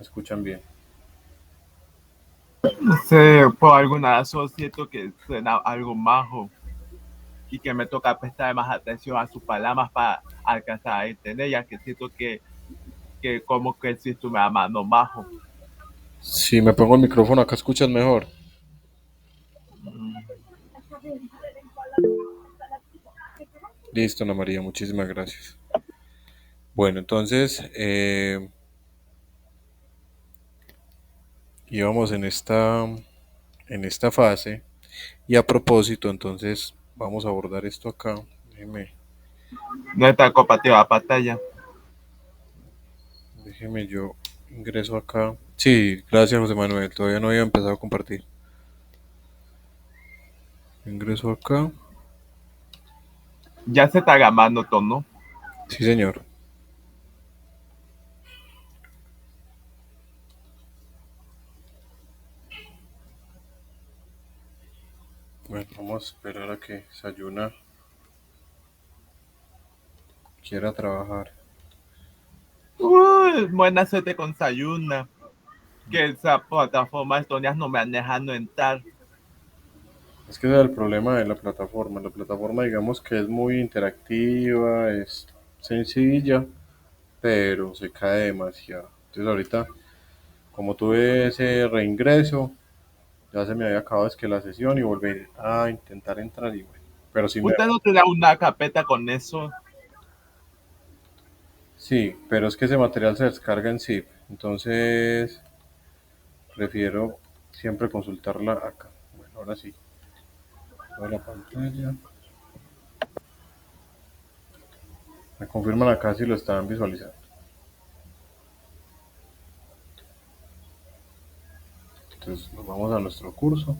escuchan bien. No sé, por alguna razón siento que suena algo majo y que me toca prestar más atención a sus palabras para alcanzar a entender, ya que siento que como que si estuviera hablando majo. Si me pongo el micrófono acá, escuchas mejor. Mm. Listo, Ana María, muchísimas gracias. Bueno, entonces, íbamos en esta fase. Y a propósito, entonces, vamos a abordar esto acá. Déjeme, No está compartida la pantalla. déjeme yo ingreso acá. Sí, gracias, José Manuel. Todavía no había empezado a compartir. Ingreso acá. Ya se está grabando todo, ¿no? Sí, señor. Bueno, vamos a esperar a que Sayuna quiera trabajar. Buena suerte con Sayuna, que esa plataforma Estonia no me han dejado entrar. Es que ese es el problema de la plataforma. La plataforma, digamos que es muy interactiva, es sencilla, pero se cae demasiado. Entonces, ahorita, como tuve ese reingreso, ya se me había acabado es que la sesión y volver a intentar entrar y bueno. Pero sí me... Usted no te da una carpeta con eso. Sí, pero es que ese material se descarga en zip. Entonces, prefiero siempre consultarla acá. Bueno, ahora sí. Toda la pantalla. Me confirman acá si lo están visualizando. Entonces nos vamos a nuestro curso.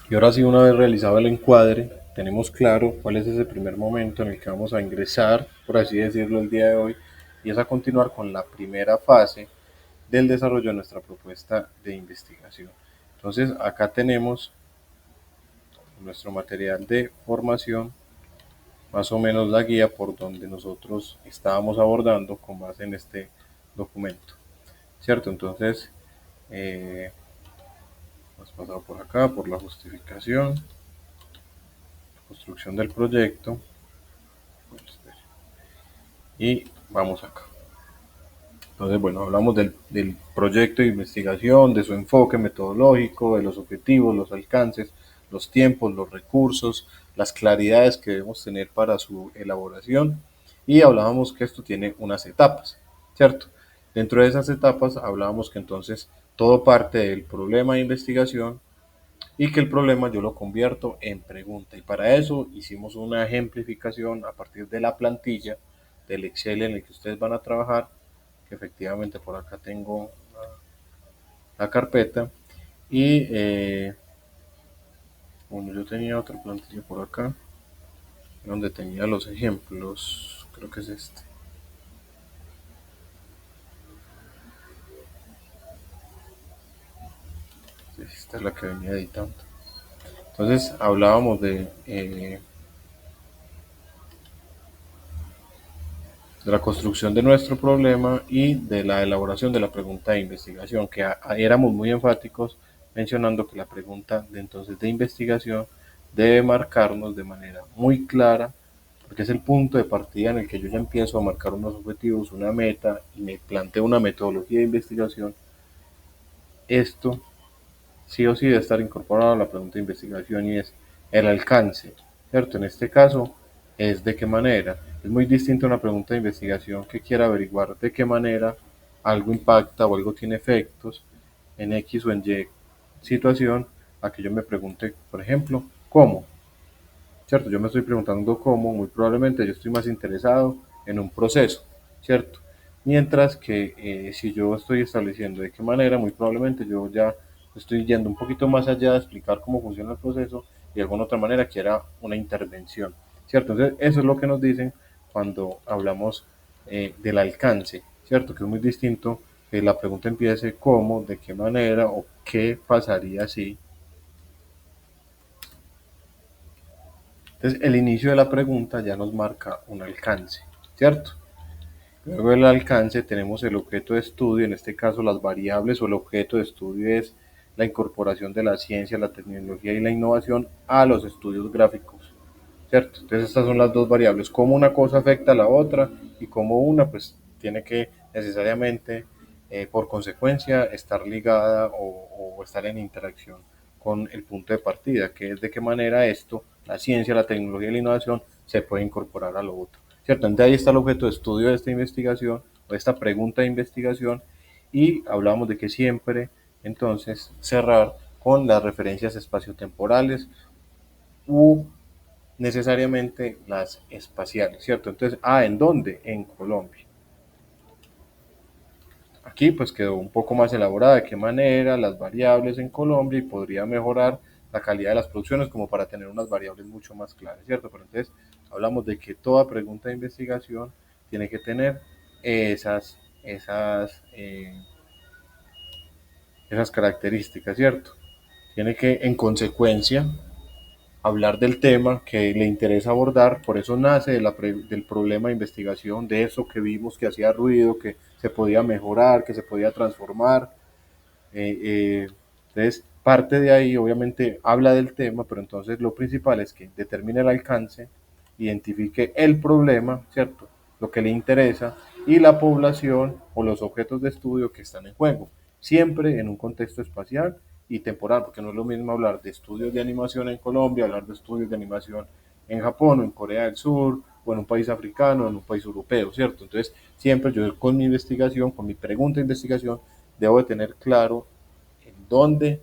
Y ahora sí, una vez realizado el encuadre, tenemos claro cuál es ese primer momento en el que vamos a ingresar, por así decirlo, el día de hoy, y es a continuar con la primera fase del desarrollo de nuestra propuesta de investigación. Entonces, acá tenemos nuestro material de formación, más o menos la guía por donde nosotros estábamos abordando con base en este documento, ¿cierto? Entonces, hemos pasado por acá, por la justificación, construcción del proyecto, y vamos acá. Entonces, bueno, hablamos del proyecto de investigación, de su enfoque metodológico, de los objetivos, los alcances, los tiempos, los recursos, las claridades que debemos tener para su elaboración y hablábamos que esto tiene unas etapas, ¿cierto? Dentro de esas etapas hablábamos que entonces todo parte del problema de investigación y que el problema yo lo convierto en pregunta. Y para eso hicimos una ejemplificación a partir de la plantilla del Excel en el que ustedes van a trabajar, que efectivamente por acá tengo la carpeta. Y bueno, yo tenía otra plantilla por acá, donde tenía los ejemplos, creo que es este. Esta es la que venía editando. Entonces hablábamos de la construcción de nuestro problema y de la elaboración de la pregunta de investigación, que éramos muy enfáticos mencionando que la pregunta de entonces de investigación debe marcarnos de manera muy clara, porque es el punto de partida en el que yo ya empiezo a marcar unos objetivos, una meta y me planteo una metodología de investigación. Esto sí o sí debe estar incorporado a la pregunta de investigación y es el alcance, ¿cierto? En este caso es de qué manera. Es muy distinto a una pregunta de investigación que quiera averiguar de qué manera algo impacta o algo tiene efectos en X o en Y situación a que yo me pregunte, por ejemplo, ¿cómo? ¿Cierto? Yo me estoy preguntando cómo, muy probablemente yo estoy más interesado en un proceso, ¿cierto? Mientras que si yo estoy estableciendo de qué manera, muy probablemente yo ya estoy yendo un poquito más allá de explicar cómo funciona el proceso y de alguna otra manera quiera una intervención, ¿cierto? Entonces, eso es lo que nos dicen cuando hablamos del alcance, ¿cierto? Que es muy distinto que la pregunta empiece cómo, de qué manera o qué pasaría si. Entonces, el inicio de la pregunta ya nos marca un alcance, ¿cierto? Luego del alcance tenemos el objeto de estudio, en este caso las variables o el objeto de estudio es la incorporación de la ciencia, la tecnología y la innovación a los estudios gráficos, ¿cierto? Entonces estas son las dos variables, cómo una cosa afecta a la otra y cómo una pues tiene que necesariamente por consecuencia estar ligada o estar en interacción con el punto de partida, que es de qué manera esto, la ciencia, la tecnología y la innovación se puede incorporar a lo otro, ¿cierto? Entonces ahí está el objeto de estudio de esta investigación o de esta pregunta de investigación y hablamos de que siempre entonces cerrar con las referencias espaciotemporales u necesariamente las espaciales, ¿cierto? Entonces, ¿en dónde? En Colombia. Aquí pues quedó un poco más elaborada de qué manera las variables en Colombia y podría mejorar la calidad de las producciones como para tener unas variables mucho más claras, ¿cierto? Pero entonces hablamos de que toda pregunta de investigación tiene que tener esas características, ¿cierto? Tiene que, en consecuencia, hablar del tema que le interesa abordar, por eso nace del problema de investigación, de eso que vimos que hacía ruido, que se podía mejorar, que se podía transformar. Entonces, parte de ahí obviamente habla del tema, pero entonces lo principal es que determine el alcance, identifique el problema, ¿cierto? Lo que le interesa y la población o los objetos de estudio que están en juego, siempre en un contexto espacial y temporal, porque no es lo mismo hablar de estudios de animación en Colombia, hablar de estudios de animación en Japón o en Corea del Sur o en un país africano o en un país europeo, ¿cierto? Entonces, siempre yo con mi investigación, con mi pregunta de investigación, debo de tener claro en dónde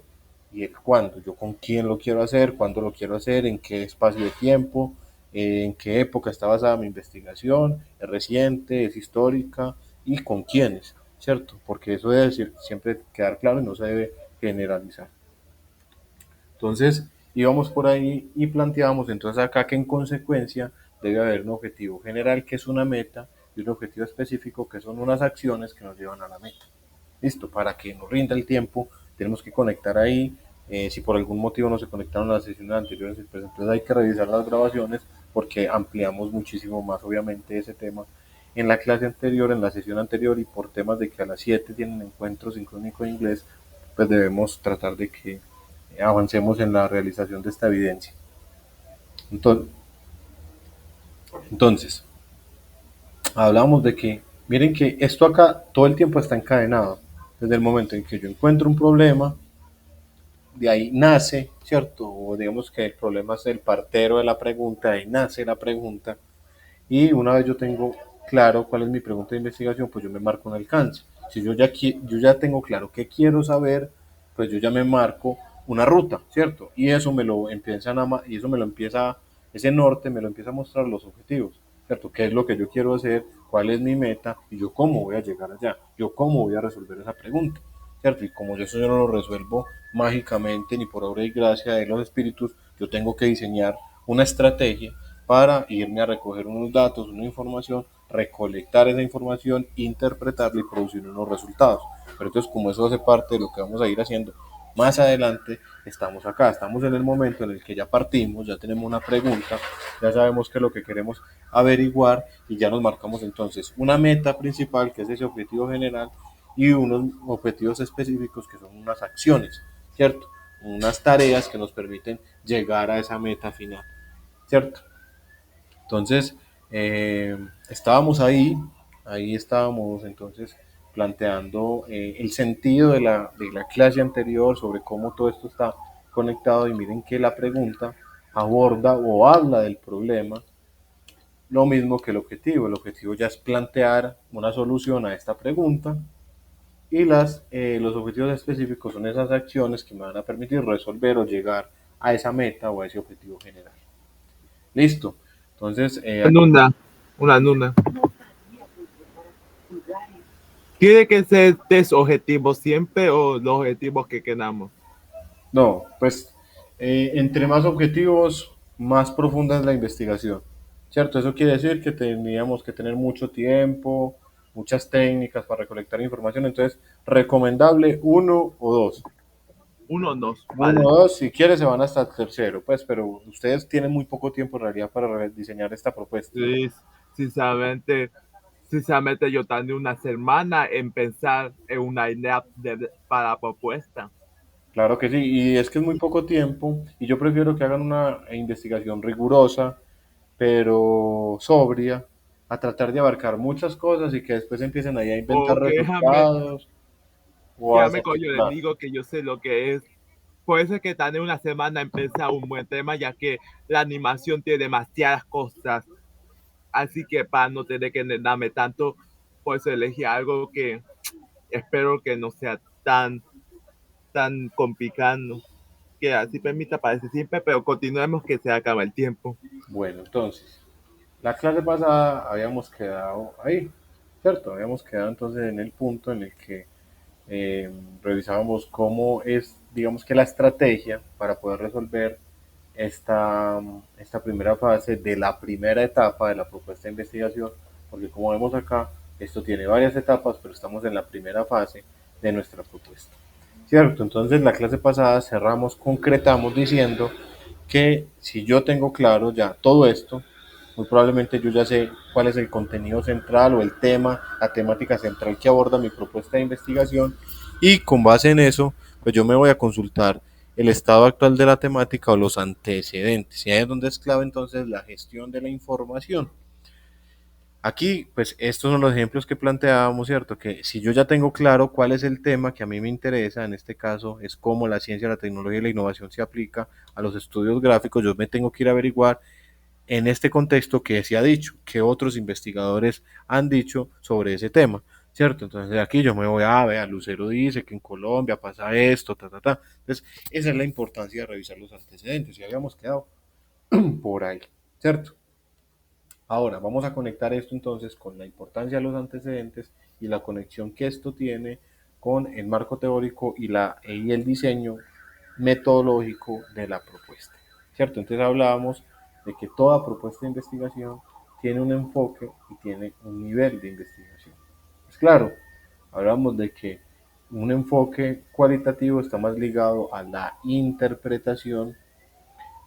y el cuándo, yo con quién lo quiero hacer, cuándo lo quiero hacer, en qué espacio de tiempo, en qué época está basada mi investigación, es reciente, es histórica y con quiénes, ¿cierto? Porque eso debe decir, siempre quedar claro y no se debe generalizar. Entonces, íbamos por ahí y planteábamos entonces acá que en consecuencia debe haber un objetivo general que es una meta y un objetivo específico que son unas acciones que nos llevan a la meta. Listo, para que nos rinda el tiempo, tenemos que conectar ahí. Si por algún motivo no se conectaron las sesiones anteriores, pues entonces hay que revisar las grabaciones porque ampliamos muchísimo más, obviamente, ese tema en la clase anterior, en la sesión anterior, y por temas de que a las 7 tienen encuentro sincrónico de inglés, pues debemos tratar de que avancemos en la realización de esta evidencia. Entonces, hablamos de que, miren que esto acá todo el tiempo está encadenado. Desde el momento en que yo encuentro un problema, de ahí nace, ¿cierto? O digamos que el problema es el partero de la pregunta, de ahí nace la pregunta. Y una vez yo tengo claro cuál es mi pregunta de investigación, pues yo me marco un alcance. Si yo ya tengo claro qué quiero saber, pues yo ya me marco una ruta, ¿cierto? Y eso me lo y eso me lo empieza, ese norte me lo empieza a mostrar los objetivos, ¿cierto? ¿Qué es lo que yo quiero hacer? ¿Cuál es mi meta? Y yo cómo voy a llegar allá, yo cómo voy a resolver esa pregunta, ¿cierto? Y como eso yo no lo resuelvo mágicamente ni por obra y gracia de los espíritus, yo tengo que diseñar una estrategia para irme a recoger unos datos, una información, recolectar esa información, interpretarla y producir unos resultados. Pero entonces, como eso hace parte de lo que vamos a ir haciendo más adelante, estamos acá, estamos en el momento en el que ya partimos, ya tenemos una pregunta, ya sabemos qué es lo que queremos averiguar y ya nos marcamos entonces una meta principal, que es ese objetivo general, y unos objetivos específicos que son unas acciones, ¿cierto? Unas tareas que nos permiten llegar a esa meta final, ¿cierto? Entonces, estábamos ahí estábamos entonces planteando el sentido de la clase anterior sobre cómo todo esto está conectado y miren que la pregunta aborda o habla del problema lo mismo que el objetivo ya es plantear una solución a esta pregunta y los objetivos específicos son esas acciones que me van a permitir resolver o llegar a esa meta o a ese objetivo general. Listo. Entonces, Una, una. ¿Tiene que ser tres objetivos siempre o los objetivos que queramos? no, pues entre más objetivos, más profunda es la investigación, ¿cierto? Eso quiere decir que teníamos que tener mucho tiempo, muchas técnicas para recolectar información, entonces recomendable uno o dos, Uno o dos, Uno, vale. dos, si quiere se van hasta el tercero, pues, pero ustedes tienen muy poco tiempo en realidad para diseñar esta propuesta. Sí, sinceramente, sinceramente yo tardé una semana en pensar en una idea para la propuesta. Claro que sí, y es que es muy poco tiempo, y yo prefiero que hagan una investigación rigurosa, pero sobria, a tratar de abarcar muchas cosas y que después empiecen ahí a inventar O resultados o a créame cuando yo les desarticular. digo que yo sé lo que es. Por eso es que tardé una semana en pensar un buen tema, ya que la animación tiene demasiadas cosas. Así que para no tener que darme tanto, por eso elegí algo que espero que no sea tan complicado. Que así permita parece simple, pero continuemos que se acaba el tiempo. Bueno, entonces, la clase pasada habíamos quedado ahí, ¿cierto? Habíamos quedado entonces en el punto en el que eh, revisábamos cómo es, digamos que la estrategia para poder resolver esta primera fase de la primera etapa de la propuesta de investigación, porque como vemos acá, esto tiene varias etapas, pero estamos en la primera fase de nuestra propuesta. ¿Cierto? Entonces la clase pasada cerramos, concretamos diciendo que si yo tengo claro ya todo esto, muy probablemente yo ya sé cuál es el contenido central o el tema, la temática central que aborda mi propuesta de investigación y con base en eso, pues yo me voy a consultar el estado actual de la temática o los antecedentes. Y ahí es donde es clave entonces la gestión de la información. Aquí, pues estos son los ejemplos que planteábamos, ¿cierto? Que si yo ya tengo claro cuál es el tema que a mí me interesa, en este caso es cómo la ciencia, la tecnología y la innovación se aplica a los estudios gráficos, yo me tengo que ir a averiguar en este contexto qué se ha dicho, qué otros investigadores han dicho sobre ese tema, ¿cierto? Entonces aquí yo me voy a ver, Lucero dice que en Colombia pasa esto, ta, ta, ta. Entonces, esa es la importancia de revisar los antecedentes y habíamos quedado por ahí, ¿cierto? Ahora, vamos a conectar esto entonces con la importancia de los antecedentes y la conexión que esto tiene con el marco teórico y el diseño metodológico de la propuesta. ¿Cierto? Entonces hablábamos de que toda propuesta de investigación tiene un enfoque y tiene un nivel de investigación. Pues claro, hablamos de que un enfoque cualitativo está más ligado a la interpretación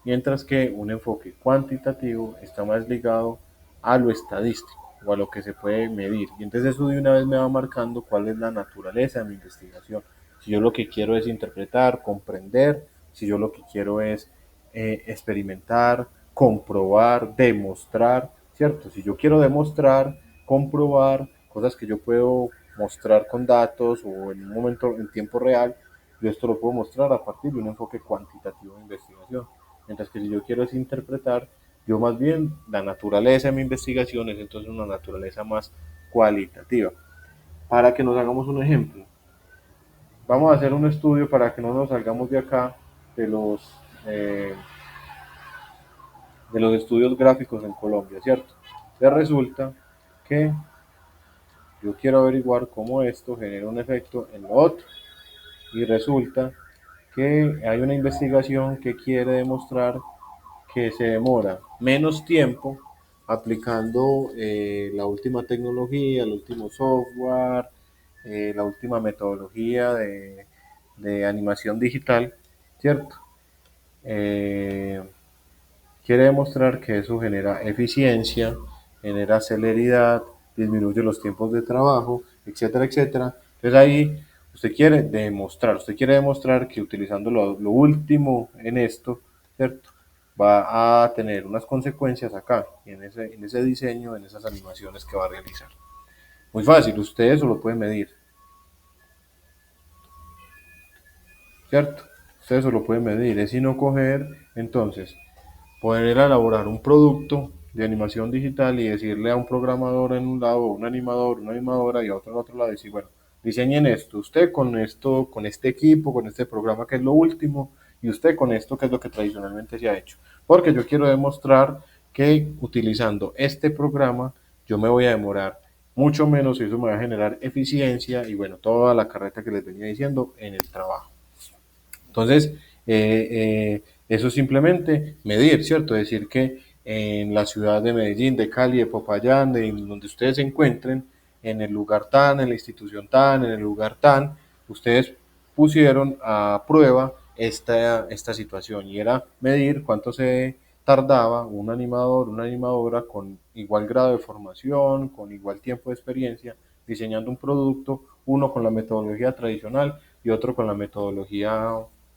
mientras que un enfoque cuantitativo está más ligado a lo estadístico o a lo que se puede medir. Y entonces eso de una vez me va marcando cuál es la naturaleza de mi investigación. Si yo lo que quiero es interpretar, comprender, si yo lo que quiero es experimentar, comprobar, demostrar, ¿cierto? Si yo quiero demostrar, comprobar cosas que yo puedo mostrar con datos o en un momento en tiempo real, yo esto lo puedo mostrar a partir de un enfoque cuantitativo de investigación. Mientras que si yo quiero es interpretar, yo más bien la naturaleza de mi investigación es entonces una naturaleza más cualitativa. Para que nos hagamos un ejemplo, vamos a hacer un estudio para que no nos salgamos de acá de los, eh, de los estudios gráficos en Colombia, ¿cierto? Entonces resulta que yo quiero averiguar cómo esto genera un efecto en lo otro. Y resulta que hay una investigación que quiere demostrar que se demora menos tiempo aplicando la última tecnología, el último software, la última metodología de animación digital, ¿cierto? Eh, Quiere demostrar que eso genera eficiencia, genera celeridad, disminuye los tiempos de trabajo, etcétera, etcétera. Entonces ahí usted quiere demostrar que utilizando lo último en esto, ¿cierto? Va a tener unas consecuencias acá, en ese diseño, en esas animaciones que va a realizar. Muy fácil, usted eso lo puede medir, ¿cierto? Usted eso lo puede medir, es sino coger, entonces, poder elaborar un producto de animación digital y decirle a un programador en un lado, un animador, una animadora y a otro en otro lado, decir, bueno, diseñen esto, con este equipo, con este programa que es lo último, y usted con esto que es lo que tradicionalmente se ha hecho. Porque yo quiero demostrar que utilizando este programa yo me voy a demorar mucho menos y eso me va a generar eficiencia y bueno, toda la carreta que les venía diciendo en el trabajo. Entonces, eso es simplemente medir, ¿cierto? Decir que en la ciudad de Medellín, de Cali, de Popayán, de donde ustedes se encuentren, en el lugar tan, en la institución tan, en el lugar tan, ustedes pusieron a prueba esta situación y era medir cuánto se tardaba un animador, una animadora con igual grado de formación, con igual tiempo de experiencia, diseñando un producto, uno con la metodología tradicional y otro con la metodología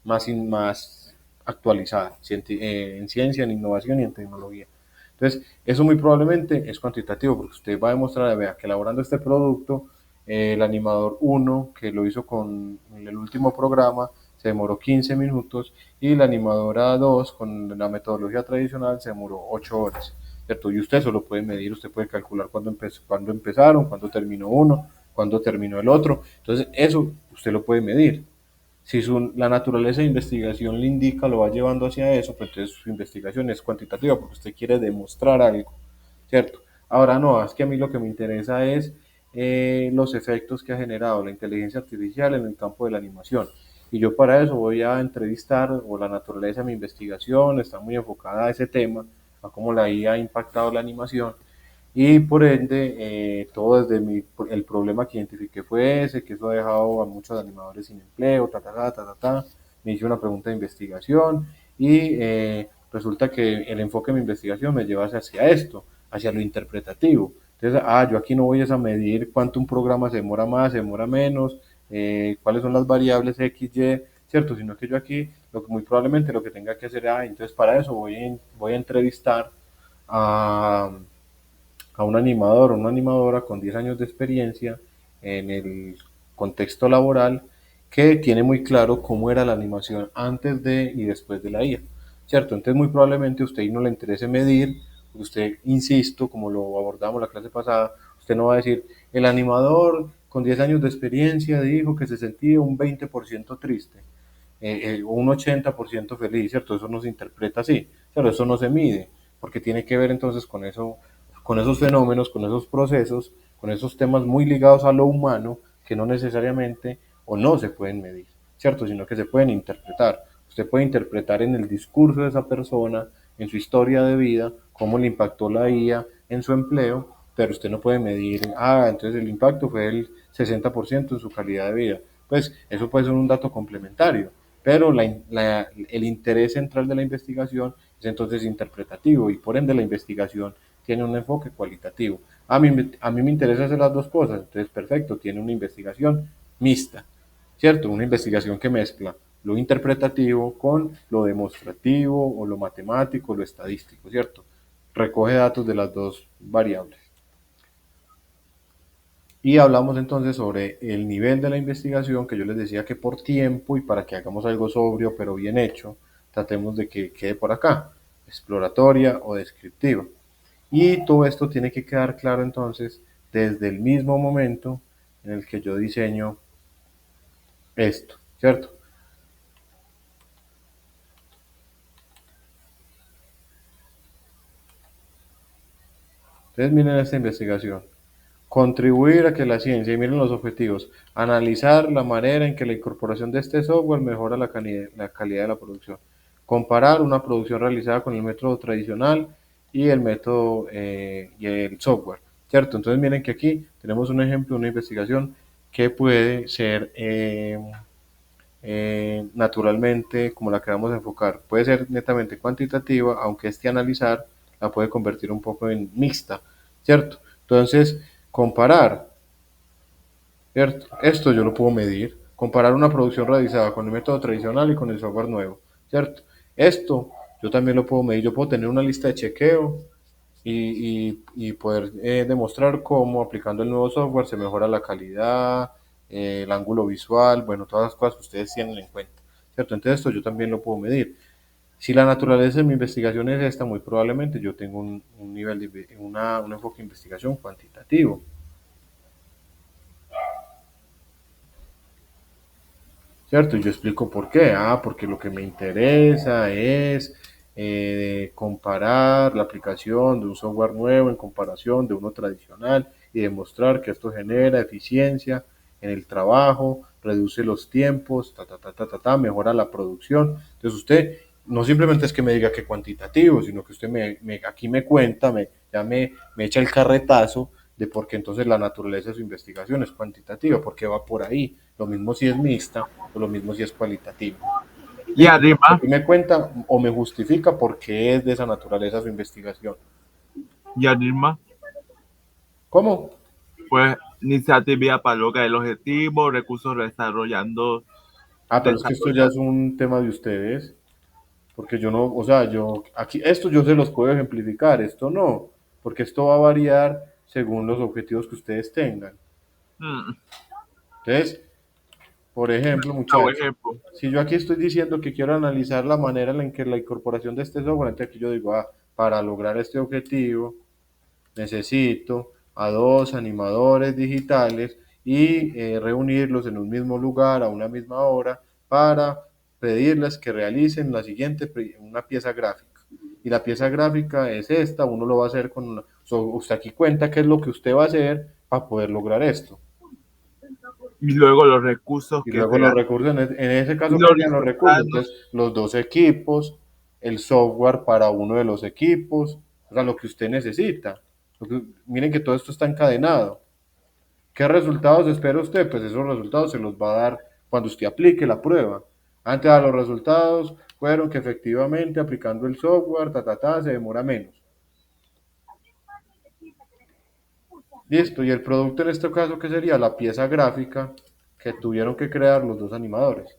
más actualizada en ciencia, en innovación y en tecnología. Entonces, eso muy probablemente es cuantitativo, porque usted va a demostrar, vea, que elaborando este producto, el animador 1, que lo hizo con el último programa, se demoró 15 minutos, y la animadora 2, con la metodología tradicional, se demoró 8 horas. ¿Cierto? Y usted eso lo puede medir, usted puede calcular cuándo empezaron, cuándo terminó uno, cuándo terminó el otro. Entonces, eso usted lo puede medir. Si la naturaleza de investigación le indica, lo va llevando hacia eso, pues entonces su investigación es cuantitativa porque usted quiere demostrar algo, ¿cierto? Ahora no, es que a mí lo que me interesa es los efectos que ha generado la inteligencia artificial en el campo de la animación. Y yo para eso voy a entrevistar, o la naturaleza de mi investigación está muy enfocada a ese tema, a cómo la IA ha impactado la animación, y por ende, todo desde el problema que identifiqué fue ese, que eso ha dejado a muchos animadores sin empleo, me hice una pregunta de investigación y resulta que el enfoque de mi investigación me lleva hacia esto, hacia lo interpretativo. Entonces, yo aquí no voy a medir cuánto un programa se demora más, se demora menos, cuáles son las variables X, Y, ¿cierto? Sino que yo aquí, muy probablemente lo que tenga que hacer, entonces para eso voy a entrevistar a un animador o una animadora con 10 años de experiencia en el contexto laboral, que tiene muy claro cómo era la animación antes de y después de la IA, ¿cierto? Entonces muy probablemente a usted no le interese medir, usted, insisto, como lo abordamos la clase pasada, usted no va a decir, el animador con 10 años de experiencia dijo que se sentía un 20% triste, un 80% feliz, ¿cierto? Eso no se interpreta así, pero eso no se mide, porque tiene que ver entonces con eso, con esos fenómenos, con esos procesos, con esos temas muy ligados a lo humano que no necesariamente o no se pueden medir, ¿cierto? Sino que se pueden interpretar. Usted puede interpretar en el discurso de esa persona, en su historia de vida, cómo le impactó la IA en su empleo, pero usted no puede medir, entonces el impacto fue el 60% en su calidad de vida. Pues eso puede ser un dato complementario, pero el interés central de la investigación es entonces interpretativo y por ende la investigación tiene un enfoque cualitativo. A mí me interesa hacer las dos cosas, entonces perfecto, tiene una investigación mixta, ¿cierto? Una investigación que mezcla lo interpretativo con lo demostrativo o lo matemático, lo estadístico, ¿cierto? Recoge datos de las dos variables. Y hablamos entonces sobre el nivel de la investigación, que yo les decía que por tiempo y para que hagamos algo sobrio pero bien hecho, tratemos de que quede por acá, exploratoria o descriptiva. Y todo esto tiene que quedar claro entonces desde el mismo momento en el que yo diseño esto, ¿cierto? Entonces miren esta investigación. Contribuir a que la ciencia, y miren los objetivos, analizar la manera en que la incorporación de este software mejora la calidad de la producción, comparar una producción realizada con el método tradicional y el método y el software, ¿cierto? Entonces miren que aquí tenemos un ejemplo de una investigación que puede ser naturalmente como la que vamos a enfocar. Puede ser netamente cuantitativa, aunque este analizar la puede convertir un poco en mixta, ¿cierto? Entonces, comparar, ¿cierto? Esto yo lo puedo medir, comparar una producción realizada con el método tradicional y con el software nuevo, ¿cierto? Esto yo también lo puedo medir, yo puedo tener una lista de chequeo y poder demostrar cómo aplicando el nuevo software se mejora la calidad, el ángulo visual, bueno, todas las cosas que ustedes tienen en cuenta, ¿cierto? Entonces esto yo también lo puedo medir. Si la naturaleza de mi investigación es esta, muy probablemente yo tengo un nivel un enfoque de investigación cuantitativo. ¿Cierto? Y yo explico por qué. Porque lo que me interesa es comparar la aplicación de un software nuevo en comparación de uno tradicional y demostrar que esto genera eficiencia en el trabajo, reduce los tiempos, mejora la producción. Entonces usted no simplemente es que me diga que cuantitativo, sino que usted aquí me cuenta, me echa el carretazo de por qué entonces la naturaleza de su investigación es cuantitativa, porque va por ahí. lo mismo si es mixta, o lo mismo si es cualitativa. Y Listo. además, Aquí me cuenta o me justifica por qué es de esa naturaleza su investigación. y además, ¿Cómo? pues, iniciativa para lograr el objetivo, recursos Ah, pero es que esto ya desarrollando. es un tema de ustedes, porque yo no, o sea, yo, aquí, esto yo se los puedo ejemplificar, esto no, porque esto va a variar según los objetivos que ustedes tengan. Mm, Entonces, por ejemplo, por muchachos, ejemplo. si yo aquí estoy diciendo que quiero analizar la manera en la que la incorporación de este software, entonces aquí yo digo, ah, para lograr este objetivo, necesito a dos animadores digitales y reunirlos en un mismo lugar a una misma hora para pedirles que realicen la siguiente, una pieza gráfica. Y la pieza gráfica es esta, uno lo va a hacer con usted aquí cuenta qué es lo que usted va a hacer para poder lograr esto. Y luego los recursos Y que luego se los ganan. recursos, en ese Y caso, ¿qué los serían los recursos? resultados. Entonces, los dos equipos, el software para uno de los equipos, o sea, lo que usted necesita. Miren que todo esto está encadenado. ¿Qué resultados espera usted? Pues esos resultados se los va a dar cuando usted aplique la prueba. Antes de los resultados fueron que efectivamente aplicando el software, se demora menos. Listo, y el producto en este caso, ¿qué sería? La pieza gráfica que tuvieron que crear los dos animadores.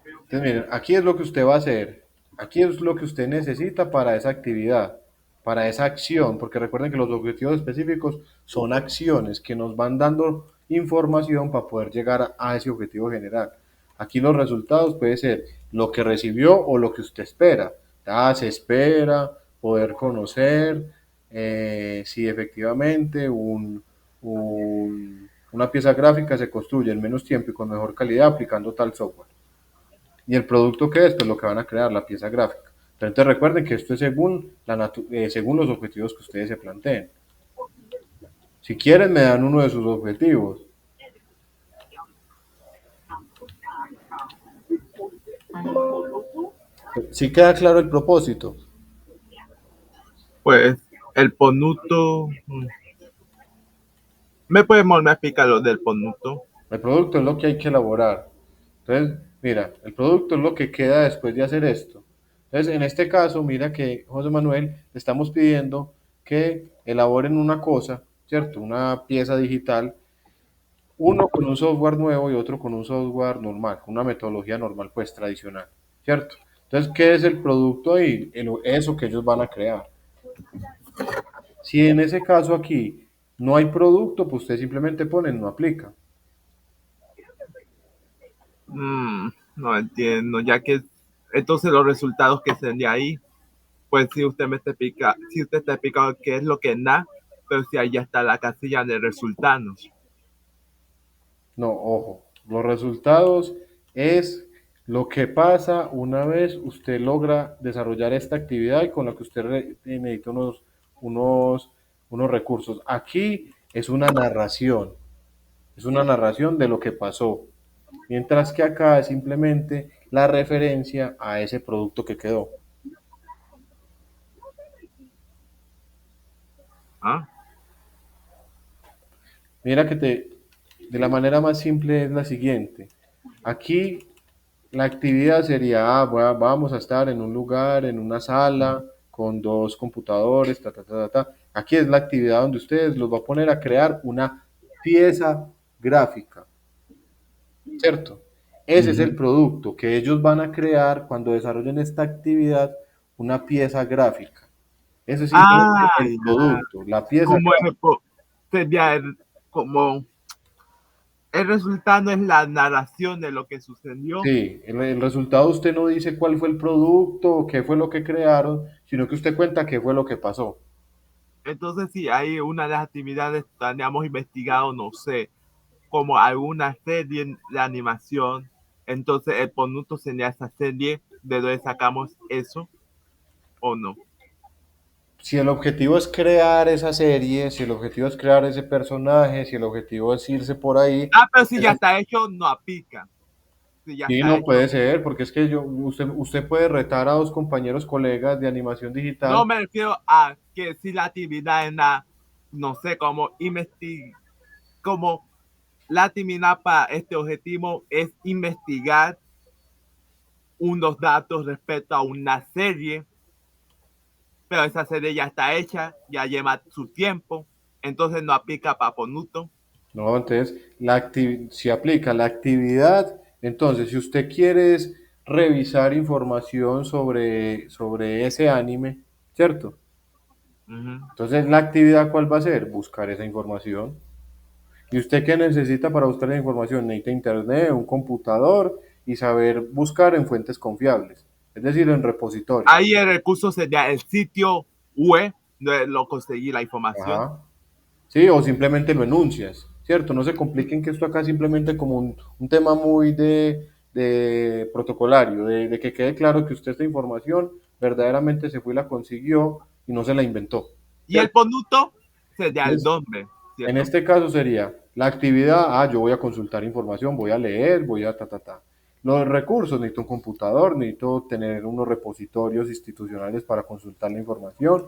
Entonces, miren, aquí es lo que usted va a hacer. Aquí es lo que usted necesita para esa actividad, para esa acción, porque recuerden que los objetivos específicos son acciones que nos van dando información para poder llegar a ese objetivo general. Aquí los resultados puede ser lo que recibió o lo que usted espera. Ah, se espera poder conocer si efectivamente una pieza gráfica se construye en menos tiempo y con mejor calidad aplicando tal software. ¿Y el producto qué es? Pues lo que van a crear, la pieza gráfica. Pero entonces recuerden que esto es según los objetivos que ustedes se planteen. Si quieren, me dan uno de sus objetivos. Si queda claro el propósito. Pues el ponuto. ¿Me puedes volver a explicar lo del ponuto? El producto es lo que hay que elaborar. Entonces, mira, el producto es lo que queda después de hacer esto. Entonces, en este caso, mira que José Manuel le estamos pidiendo que elaboren una cosa, ¿cierto? Una pieza digital, uno con un software nuevo y otro con un software normal, con una metodología normal, pues tradicional, ¿cierto? Entonces, ¿qué es el producto ahí? Eso que ellos van a crear. Si en ese caso aquí no hay producto, pues usted simplemente pone no aplica. No entiendo, ya que entonces los resultados que se den de ahí, pues si usted me está explicando, si usted está explicando qué es lo que da, pero si ahí ya está la casilla de resultados. No, ojo, los resultados es lo que pasa una vez usted logra desarrollar esta actividad y con la que usted necesita unos, unos recursos. Aquí es una narración de lo que pasó, mientras que acá es simplemente la referencia a ese producto que quedó. ¿Ah? Mira que de la manera más simple es la siguiente. Aquí la actividad sería, vamos a estar en un lugar, en una sala, con dos computadores, ta, ta, ta, ta, ta. Aquí es la actividad donde ustedes los va a poner a crear una pieza gráfica, ¿cierto? Ese es el Ujú. producto que ellos van a crear cuando desarrollen esta actividad, una pieza gráfica. Ese es simplemente Ah, el ya. producto, la pieza Como gráfica. sería como el resultado es la narración de lo que sucedió. Sí, el resultado usted no dice cuál fue el producto o qué fue lo que crearon, sino que usted cuenta qué fue lo que pasó. Entonces, si hay una de las actividades, teníamos investigado, no sé, como alguna serie de animación, entonces el producto sería esa serie de donde sacamos eso o no. Si el objetivo es crear esa serie, si el objetivo es crear ese personaje, si el objetivo es irse por ahí, Ah, pero si ya eso está hecho, no aplica. si ya Sí, está no hecho. puede ser, porque es que usted puede retar a dos compañeros colegas de animación No digital. me refiero a que si la actividad en la, no sé, como como la actividad para este objetivo es investigar unos datos respecto a una serie, pero esa serie ya está hecha, ya lleva su tiempo, entonces no aplica para Ponuto. No, entonces, si aplica la actividad, entonces, si usted quiere es revisar información sobre ese anime, ¿cierto? Ujú. Entonces, ¿la actividad cuál va a ser? Buscar esa información. ¿Y usted qué necesita para buscar la información? Necesita internet, un computador y saber buscar en fuentes confiables, es decir, en repositorios. Ahí el recurso sería el sitio web donde lo conseguí la información. Ajá. Sí, o simplemente lo enuncias, ¿cierto? No se compliquen que esto acá simplemente como un tema muy de protocolario, de que quede claro que usted esta información verdaderamente se fue y la consiguió y no se la inventó, Y el ¿cierto? Ponuto sería el Entonces, nombre, en ¿cierto? este caso sería la actividad, yo voy a consultar información, voy a leer, voy a ta, ta, ta. Los recursos, necesito un computador, necesito tener unos repositorios institucionales para consultar la información.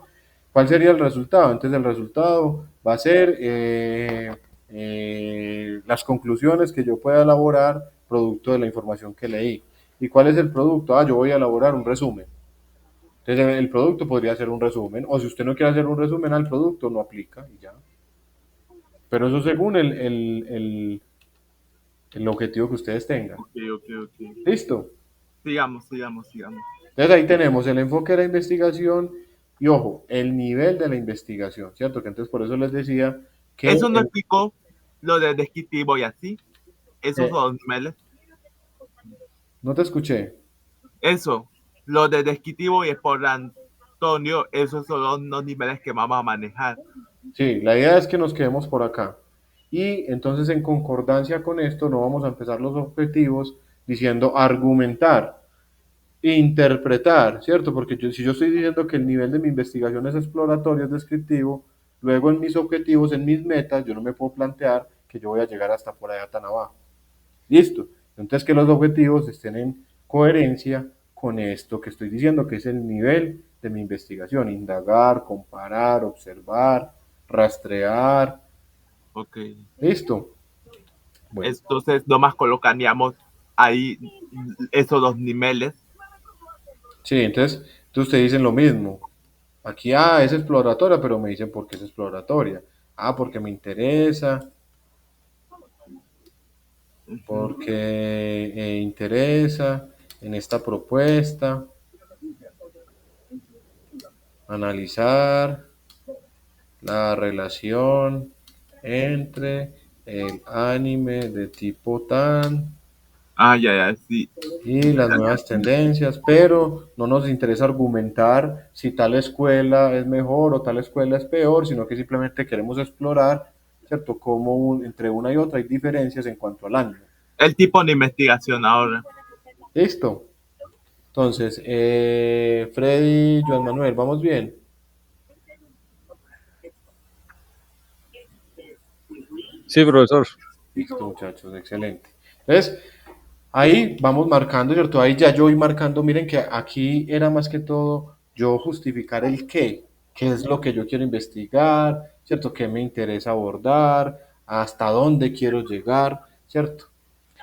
¿Cuál sería el resultado? Entonces el resultado va a ser las conclusiones que yo pueda elaborar producto de la información que leí. ¿Y cuál es el producto? Yo voy a elaborar un resumen. Entonces el producto podría ser un resumen, o si usted no quiere hacer un resumen al producto, no aplica y ya. Pero eso según el objetivo que ustedes tengan. Ok, ok, ok. ¿Listo? Sigamos, sigamos, sigamos. Entonces ahí tenemos el enfoque de la investigación y ojo, el nivel de la investigación, ¿cierto? Que entonces por eso les decía que Eso no explicó lo de descriptivo y así. Esos eh, son los niveles. no te escuché. Eso, lo de descriptivo y por Antonio, esos son los niveles que vamos a manejar. Sí, la idea es que nos quedemos por acá. Y entonces en concordancia con esto no vamos a empezar los objetivos diciendo argumentar, interpretar, ¿cierto? Porque si yo estoy diciendo que el nivel de mi investigación es exploratorio, es descriptivo, luego en mis objetivos, en mis metas, yo no me puedo plantear que yo voy a llegar hasta por allá tan abajo. Listo. Entonces que los objetivos estén en coherencia con esto que estoy diciendo, que es el nivel de mi investigación. Indagar, comparar, observar, rastrear. Ok. Listo. Bueno, Entonces, nomás colocaríamos ahí esos dos niveles. sí, entonces ustedes dicen lo mismo. Aquí, es exploratoria, pero me dicen por qué es exploratoria. Porque me interesa, Ujú. porque interesa en esta propuesta, analizar la relación entre el anime de tipo tan Ah, ya, ya, sí. y las nuevas tendencias, pero no nos interesa argumentar si tal escuela es mejor o tal escuela es peor, sino que simplemente queremos explorar, ¿cierto?, cómo entre una y otra hay diferencias en cuanto al anime. El tipo de investigación ahora. Listo. Entonces, Freddy, Joan Manuel, ¿vamos bien? Sí, profesor. Listo, muchachos, excelente. Entonces, ahí vamos marcando, ¿cierto? Ahí ya yo voy marcando, miren que aquí era más que todo yo justificar el qué es lo que yo quiero investigar, ¿cierto? ¿Qué me interesa abordar? ¿Hasta dónde quiero llegar? ¿Cierto?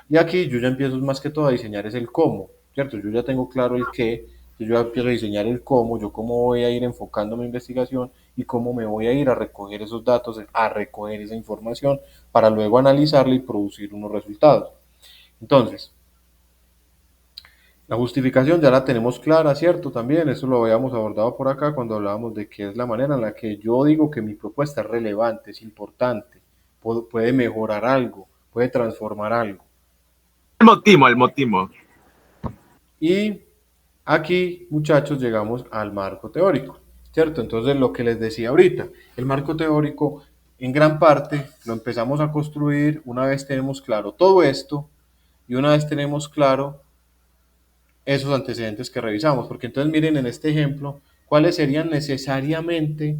Y aquí yo ya empiezo más que todo a diseñar es el cómo, ¿cierto? Yo ya tengo claro el qué, yo ya empiezo a diseñar el cómo, yo cómo voy a ir enfocando mi investigación y cómo me voy a ir a recoger esos datos, a recoger esa información para luego analizarla y producir unos resultados. Entonces, la justificación ya la tenemos clara, ¿cierto? También, eso lo habíamos abordado por acá cuando hablábamos de qué es la manera en la que yo digo que mi propuesta es relevante, es importante, puede mejorar algo, puede transformar algo. El motivo. Y aquí, muchachos, llegamos al marco teórico, ¿cierto? Entonces, lo que les decía ahorita, el marco teórico, en gran parte, lo empezamos a construir una vez tenemos claro todo esto y una vez tenemos claro esos antecedentes que revisamos, porque entonces miren en este ejemplo, cuáles serían necesariamente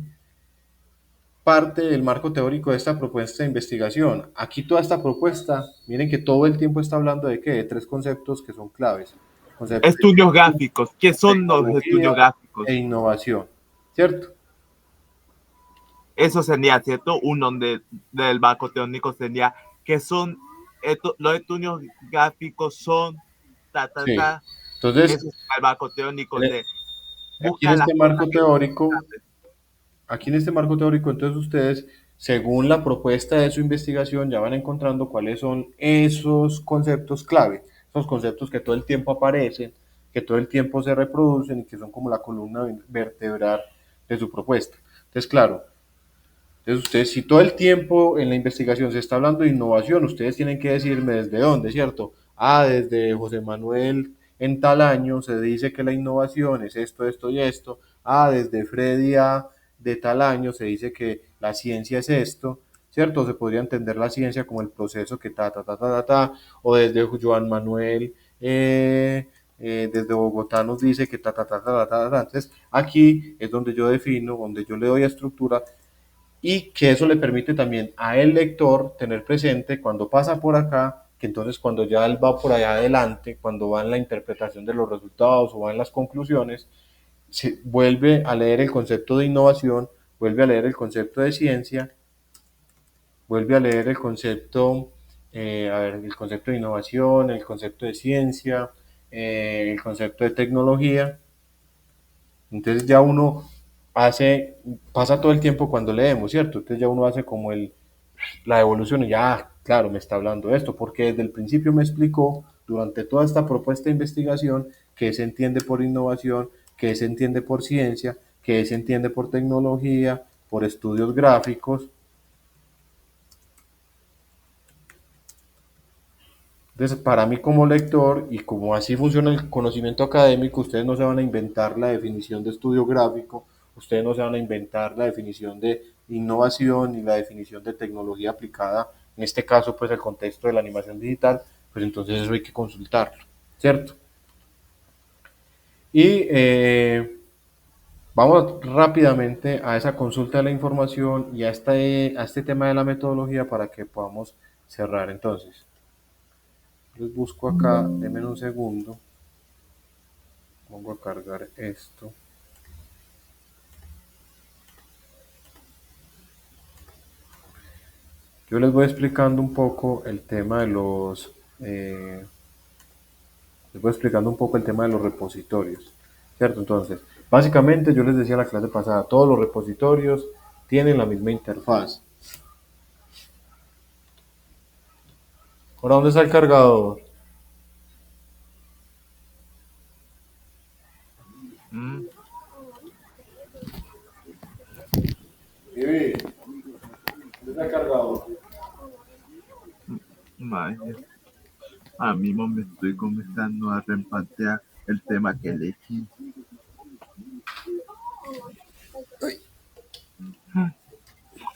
parte del marco teórico de esta propuesta de investigación. Aquí toda esta propuesta, miren que todo el tiempo está hablando de qué, de tres conceptos que son claves. Conceptos de Estudios gráficos. ¿Qué son los tecnología estudios gráficos? e innovación, ¿cierto? Eso sería, ¿cierto? Uno del marco teórico sería que son los estudios gráficos son Sí. Entonces, eso es el marco teórico de aquí en buscar las este cosas marco que teórico, entonces ustedes, según la propuesta de su investigación, ya van encontrando cuáles son esos conceptos clave, esos conceptos que todo el tiempo aparecen, que todo el tiempo se reproducen y que son como la columna vertebral de su propuesta. Entonces, claro, entonces ustedes, si todo el tiempo en la investigación se está hablando de innovación, ustedes tienen que decirme desde dónde, ¿cierto? Ah, desde José Manuel en tal año se dice que la innovación es esto, esto y esto. Ah, desde Freddy A de tal año se dice que la ciencia es esto, ¿cierto? Se podría entender la ciencia como el proceso que o desde Joan Manuel desde Bogotá nos dice que Entonces, aquí es donde yo defino, donde yo le doy estructura y que eso le permite también a el lector tener presente cuando pasa por acá, que entonces cuando ya él va por allá adelante, cuando va en la interpretación de los resultados o va en las conclusiones, se vuelve a leer el concepto de innovación, vuelve a leer el concepto de ciencia, vuelve a leer el concepto, el concepto de innovación, el concepto de ciencia, el concepto de tecnología. Entonces ya uno pasa todo el tiempo cuando leemos, ¿cierto? Entonces ya uno hace como la evolución y ya, claro, me está hablando de esto, porque desde el principio me explicó durante toda esta propuesta de investigación qué se entiende por innovación, qué se entiende por ciencia, qué se entiende por tecnología, por estudios gráficos. Entonces, para mí como lector y como así funciona el conocimiento académico, ustedes no se van a inventar la definición de estudio gráfico, ustedes no se van a inventar la definición de innovación ni la definición de tecnología aplicada, en este caso, pues el contexto de la animación digital, pues entonces eso hay que consultarlo, ¿cierto? Y vamos rápidamente a esa consulta de la información y a este tema de la metodología para que podamos cerrar entonces. Les busco acá, denme un segundo. Pongo a cargar esto. Yo les voy explicando un poco el tema de les voy explicando un poco el tema de los repositorios, ¿cierto? Entonces, básicamente yo les decía en la clase pasada, todos los repositorios tienen la misma interfaz. ¿Ahora dónde está el cargador? Vivi, ¿dónde está el cargador? A mí me estoy comenzando a repatear el tema que elegí.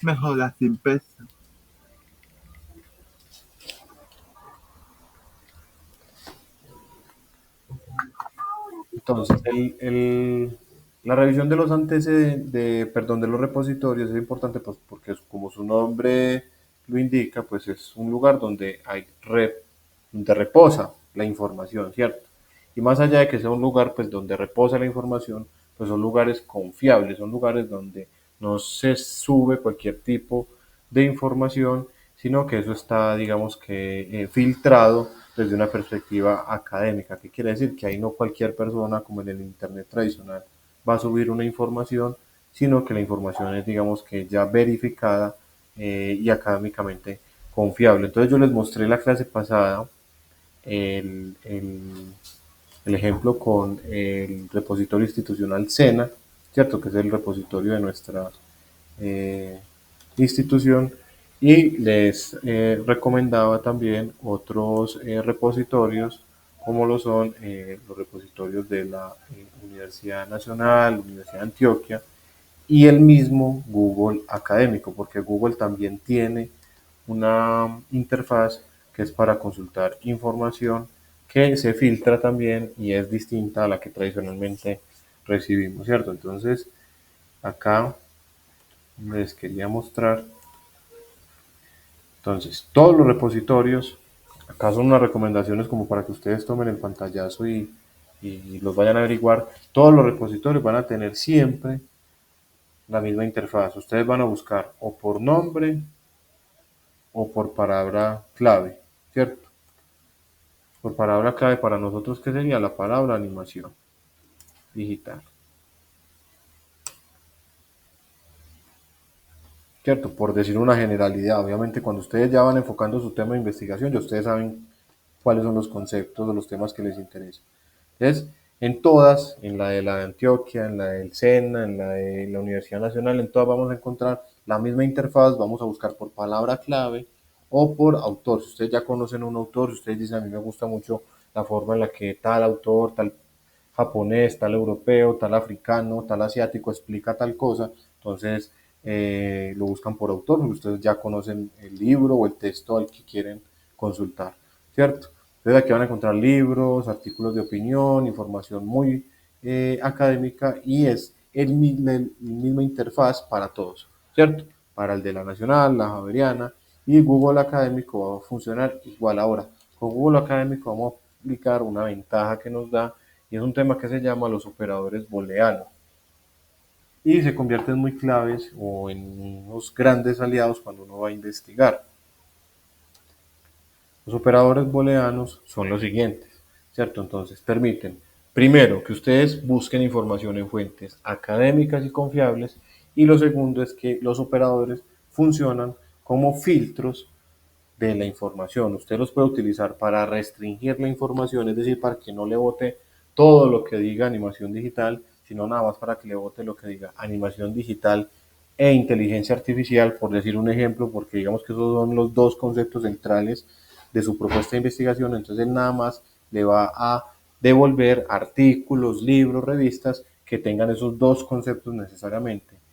Mejor la sin peso. Entonces, la revisión de los antecedentes, de los repositorios es importante pues, porque como su nombre lo indica, pues es un lugar donde donde reposa la información, ¿cierto? Y más allá de que sea un lugar pues donde reposa la información, pues son lugares confiables, son lugares donde no se sube cualquier tipo de información, sino que eso está, digamos que, filtrado desde una perspectiva académica. ¿Qué quiere decir? Que ahí no cualquier persona, como en el Internet tradicional, va a subir una información, sino que la información es, digamos que ya verificada y académicamente confiable. Entonces yo les mostré la clase pasada el, el, el ejemplo con el repositorio institucional SENA, ¿cierto? Que es el repositorio de nuestra eh, institución y les recomendaba también otros repositorios como lo son los repositorios de la Universidad Nacional, Universidad de Antioquia y el mismo Google Académico, porque Google también tiene una interfaz que es para consultar información que se filtra también y es distinta a la que tradicionalmente recibimos, ¿cierto? Entonces, acá les quería mostrar. Entonces, todos los repositorios, acá son unas recomendaciones como para que ustedes tomen el pantallazo y los vayan a averiguar. Todos los repositorios van a tener siempre la misma interfaz. Ustedes van a buscar o por nombre o por palabra clave, ¿cierto? Por palabra clave para nosotros, ¿qué sería? La palabra animación digital. ¿Cierto? Por decir una generalidad, obviamente cuando ustedes ya van enfocando su tema de investigación, ya ustedes saben cuáles son los conceptos o los temas que les interesan. Entonces, en todas, en la de Antioquia, en la del SENA, en la de la Universidad Nacional, en todas vamos a encontrar la misma interfaz, vamos a buscar por palabra clave o por autor. Si ustedes ya conocen un autor, si ustedes dicen a mí me gusta mucho la forma en la que tal autor, tal japonés, tal europeo, tal africano, tal asiático explica tal cosa, entonces lo buscan por autor, porque ustedes ya conocen el libro o el texto al que quieren consultar, ¿cierto? Entonces aquí van a encontrar libros, artículos de opinión, información muy académica y es el misma interfaz para todos, ¿cierto? Para el de la Nacional, la Javeriana y Google Académico va a funcionar igual ahora. Con Google Académico vamos a aplicar una ventaja que nos da y es un tema que se llama los operadores booleanos y se convierten muy claves o en unos grandes aliados cuando uno va a investigar. Los operadores booleanos son los siguientes, ¿cierto? Entonces permiten, primero, que ustedes busquen información en fuentes académicas y confiables y lo segundo es que los operadores funcionan como filtros de la información. Usted los puede utilizar para restringir la información, es decir, para que no le bote todo lo que diga animación digital, sino nada más para que le bote lo que diga animación digital e inteligencia artificial, por decir un ejemplo, porque digamos que esos son los dos conceptos centrales de su propuesta de investigación, entonces él nada más le va a devolver artículos, libros, revistas que tengan esos dos conceptos necesariamente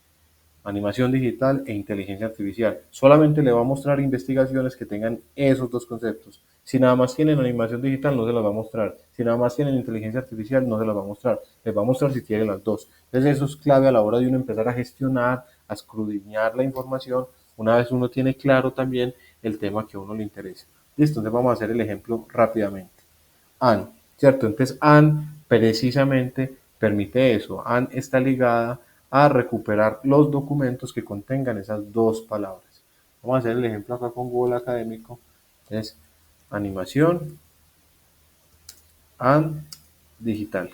animación digital e inteligencia artificial. Solamente le va a mostrar investigaciones que tengan esos dos conceptos. Si nada más tienen animación digital, no se las va a mostrar. Si nada más tienen inteligencia artificial, no se las va a mostrar. Les va a mostrar si tienen las dos. Entonces eso es clave a la hora de uno empezar a gestionar, a escudriñar la información, una vez uno tiene claro también el tema que a uno le interesa. Listo, entonces vamos a hacer el ejemplo rápidamente. AND, ¿cierto? Entonces AND precisamente permite eso. AND está ligada a recuperar los documentos que contengan esas dos palabras. Vamos a hacer el ejemplo acá con Google Académico. Es animación and digital.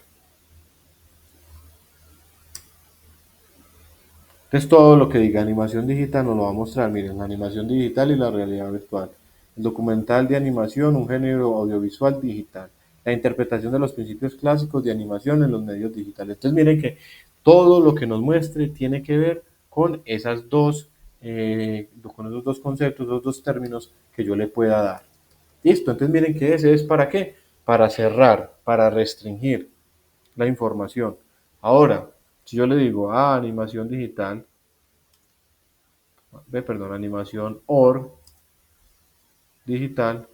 Entonces todo lo que diga animación digital nos lo va a mostrar. Miren, la animación digital y la realidad virtual. El documental de animación, un género audiovisual digital. La interpretación de los principios clásicos de animación en los medios digitales. Entonces miren que todo lo que nos muestre tiene que ver con con esos dos conceptos, esos dos términos que yo le pueda dar. Listo, entonces miren que ese es para qué, para cerrar, para restringir la información. Ahora, si yo le digo animación digital, perdón, animación OR digital,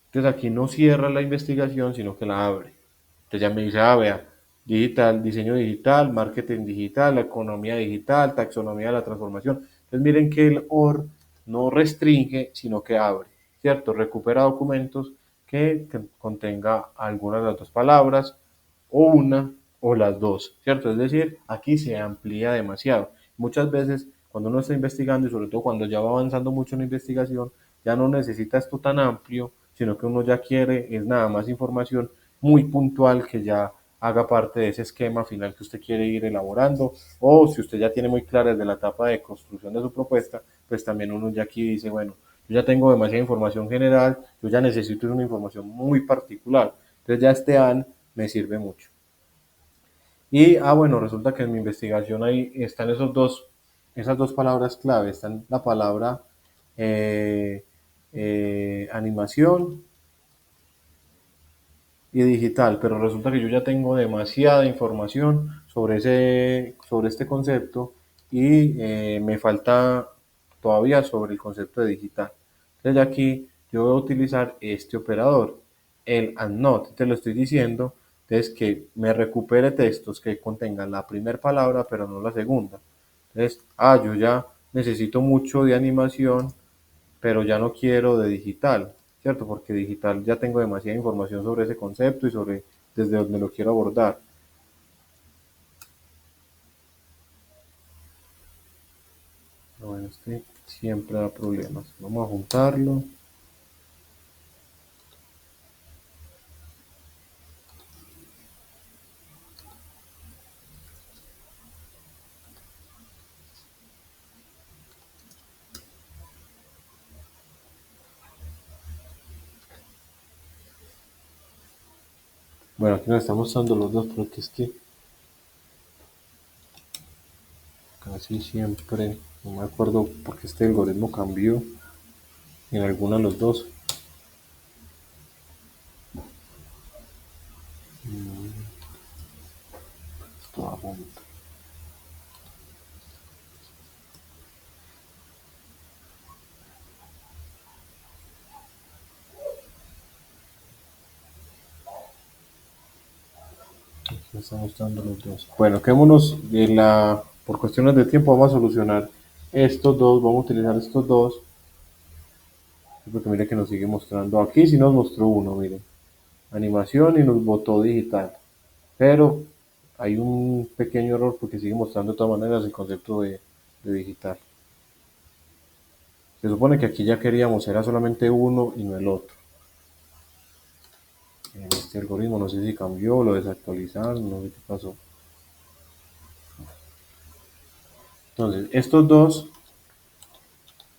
entonces aquí no cierra la investigación, sino que la abre. Entonces ya me dice, vea, digital, diseño digital, marketing digital, economía digital, taxonomía de la transformación. Entonces miren que el OR no restringe, sino que abre, ¿cierto? Recupera documentos que contenga algunas de las dos palabras o una o las dos, ¿cierto? Es decir, aquí se amplía demasiado. Muchas veces cuando uno está investigando y sobre todo cuando ya va avanzando mucho en la investigación, ya no necesita esto tan amplio, sino que uno ya quiere es nada más información muy puntual que ya haga parte de ese esquema final que usted quiere ir elaborando, o si usted ya tiene muy clara desde la etapa de construcción de su propuesta, pues también uno ya aquí dice, bueno, yo ya tengo demasiada información general, yo ya necesito una información muy particular, entonces ya este AN me sirve mucho. Y, bueno, resulta que en mi investigación ahí están esas dos palabras clave, están la palabra eh, animación y digital, pero resulta que yo ya tengo demasiada información sobre este concepto y me falta todavía sobre el concepto de digital. Entonces aquí yo voy a utilizar este operador, el and not, te lo estoy diciendo Entonces, que me recupere textos que contengan la primera palabra, pero no la segunda. Entonces, yo ya necesito mucho de animación, pero ya no quiero de digital, ¿cierto? Porque digital ya tengo demasiada información sobre ese concepto y sobre desde donde lo quiero abordar. Bueno, este siempre da problemas. Vamos a juntarlo. Bueno, aquí nos estamos mostrando los dos porque es que casi siempre, no me acuerdo porque este algoritmo cambió en alguno de los dos. Esto va junto. Aquí me están mostrando los dos. Bueno, quedémonos por cuestiones de tiempo, vamos a solucionar estos dos, vamos a utilizar estos dos. Porque mire que nos sigue mostrando. Aquí sí nos mostró uno, miren. Animación y nos botó digital. Pero hay un pequeño error porque sigue mostrando de todas maneras el concepto de digital. Se supone que aquí ya queríamos, era solamente uno y no el otro. En este algoritmo no sé si cambió, lo desactualizaron, no sé qué pasó. Entonces, estos dos,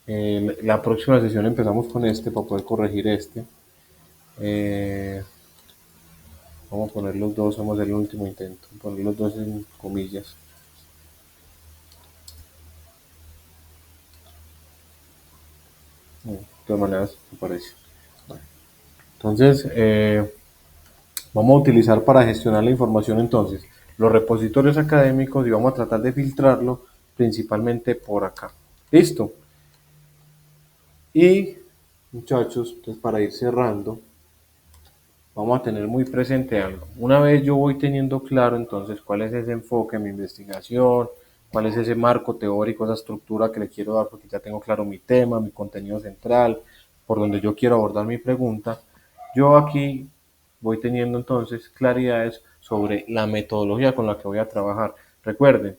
la próxima sesión empezamos con este para poder corregir este. Vamos a poner los dos, vamos a hacer el último intento, poner los dos en comillas. De todas maneras, aparece. Bueno, entonces, vamos a utilizar para gestionar la información entonces los repositorios académicos y vamos a tratar de filtrarlo principalmente por acá. Listo. Y muchachos, entonces para ir cerrando, vamos a tener muy presente algo. Una vez yo voy teniendo claro entonces cuál es ese enfoque en mi investigación, cuál es ese marco teórico, esa estructura que le quiero dar, porque ya tengo claro mi tema, mi contenido central, por donde yo quiero abordar mi pregunta, yo aquí voy teniendo entonces claridades sobre la metodología con la que voy a trabajar. Recuerden,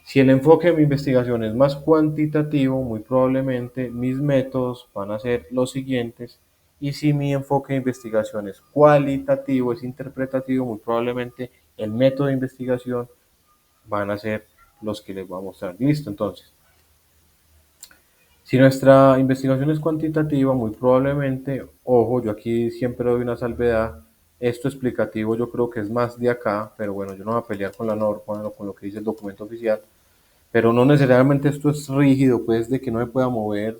si el enfoque de mi investigación es más cuantitativo, muy probablemente mis métodos van a ser los siguientes. Y si mi enfoque de investigación es cualitativo, es interpretativo, muy probablemente el método de investigación van a ser los que les voy a mostrar. Listo, entonces. Si nuestra investigación es cuantitativa, muy probablemente, ojo, yo aquí siempre doy una salvedad, esto explicativo yo creo que es más de acá, pero bueno, yo no voy a pelear con la norma, con lo que dice el documento oficial, pero no necesariamente esto es rígido, pues de que no me pueda mover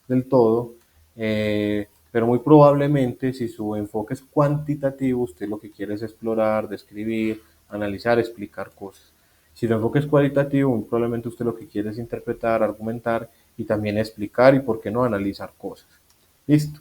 del todo, pero muy probablemente si su enfoque es cuantitativo, usted lo que quiere es explorar, describir, analizar, explicar cosas. Si su enfoque es cualitativo, muy probablemente usted lo que quiere es interpretar, argumentar y también explicar y, por qué no, analizar cosas. Listo.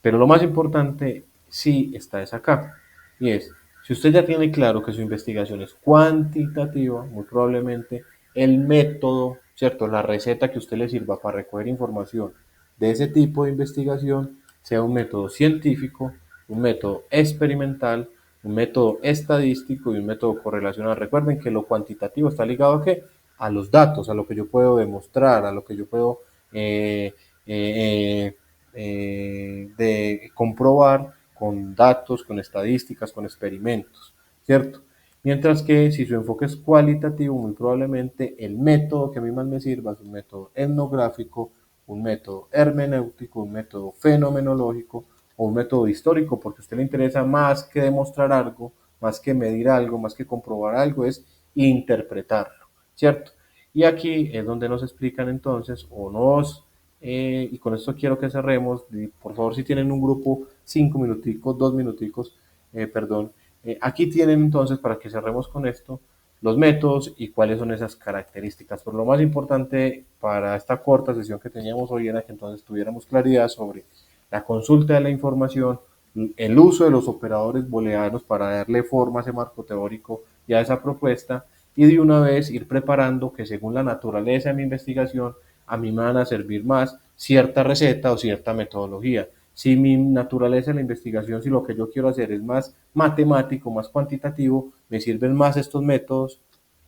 Pero lo más importante sí está es acá, y es, si usted ya tiene claro que su investigación es cuantitativa, muy probablemente el método, ¿cierto? La receta que usted le sirva para recoger información de ese tipo de investigación sea un método científico, un método experimental, un método estadístico y un método correlacional. Recuerden que lo cuantitativo está ligado a qué? A los datos, a lo que yo puedo demostrar, a lo que yo puedo de comprobar con datos, con estadísticas, con experimentos, ¿cierto? Mientras que si su enfoque es cualitativo, muy probablemente el método que a mí más me sirva es un método etnográfico, un método hermenéutico, un método fenomenológico o un método histórico, porque a usted le interesa más que demostrar algo, más que medir algo, más que comprobar algo, es interpretarlo, ¿cierto? Y aquí es donde nos explican entonces, y con esto quiero que cerremos, por favor si tienen un grupo, 5 minuticos, 2 minuticos, perdón, aquí tienen entonces para que cerremos con esto los métodos y cuáles son esas características. Pero lo más importante para esta corta sesión que teníamos hoy era que entonces tuviéramos claridad sobre la consulta de la información, el uso de los operadores booleanos para darle forma a ese marco teórico y a esa propuesta, y de una vez ir preparando que según la naturaleza de mi investigación, a mí me van a servir más cierta receta o cierta metodología. Si mi naturaleza de la investigación, si lo que yo quiero hacer es más matemático, más cuantitativo, me sirven más estos métodos,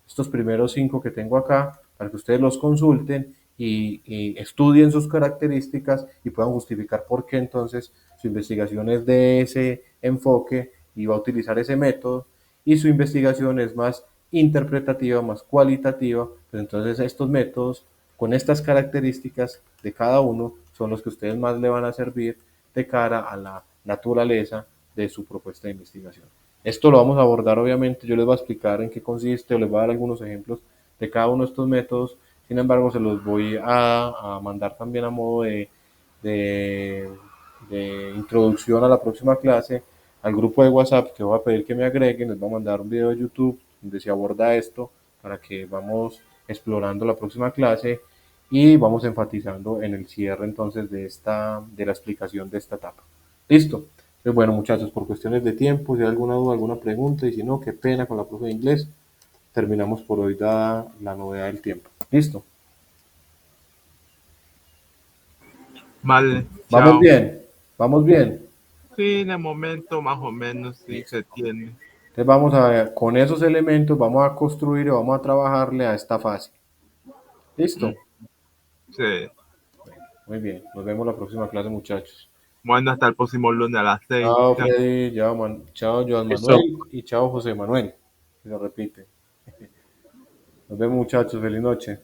estos primeros 5 que tengo acá, para que ustedes los consulten y estudien sus características y puedan justificar por qué entonces su investigación es de ese enfoque y va a utilizar ese método, y su investigación es más interpretativa, más cualitativa, pues entonces estos métodos con estas características de cada uno son los que ustedes más le van a servir de cara a la naturaleza de su propuesta de investigación. Esto lo vamos a abordar obviamente, yo les voy a explicar en qué consiste o les voy a dar algunos ejemplos de cada uno de estos métodos, sin embargo se los voy a mandar también a modo de, de introducción a la próxima clase al grupo de WhatsApp, que voy a pedir que me agreguen, les voy a mandar un video de YouTube donde se aborda esto para que vamos explorando la próxima clase y vamos enfatizando en el cierre entonces de la explicación de esta etapa. ¿Listo? Pues bueno, muchachos, por cuestiones de tiempo, si hay alguna duda, alguna pregunta, y si no, qué pena con la profe de inglés, terminamos por hoy dada la novedad del tiempo. ¿Listo? Vale, ¿Vamos chao. bien? ¿Vamos bien? Sí, de momento más o menos sí Listo. se tiene. Entonces vamos a ver, con esos elementos vamos a construir y vamos a trabajarle a esta fase. ¿Listo? Sí. Muy bien, nos vemos la próxima clase, muchachos. Bueno, hasta el próximo lunes a las 6. Chao, Chao. Freddy, chao, Joan Listo. Manuel, y chao, José Manuel. Se lo repite. Nos vemos, muchachos, feliz noche.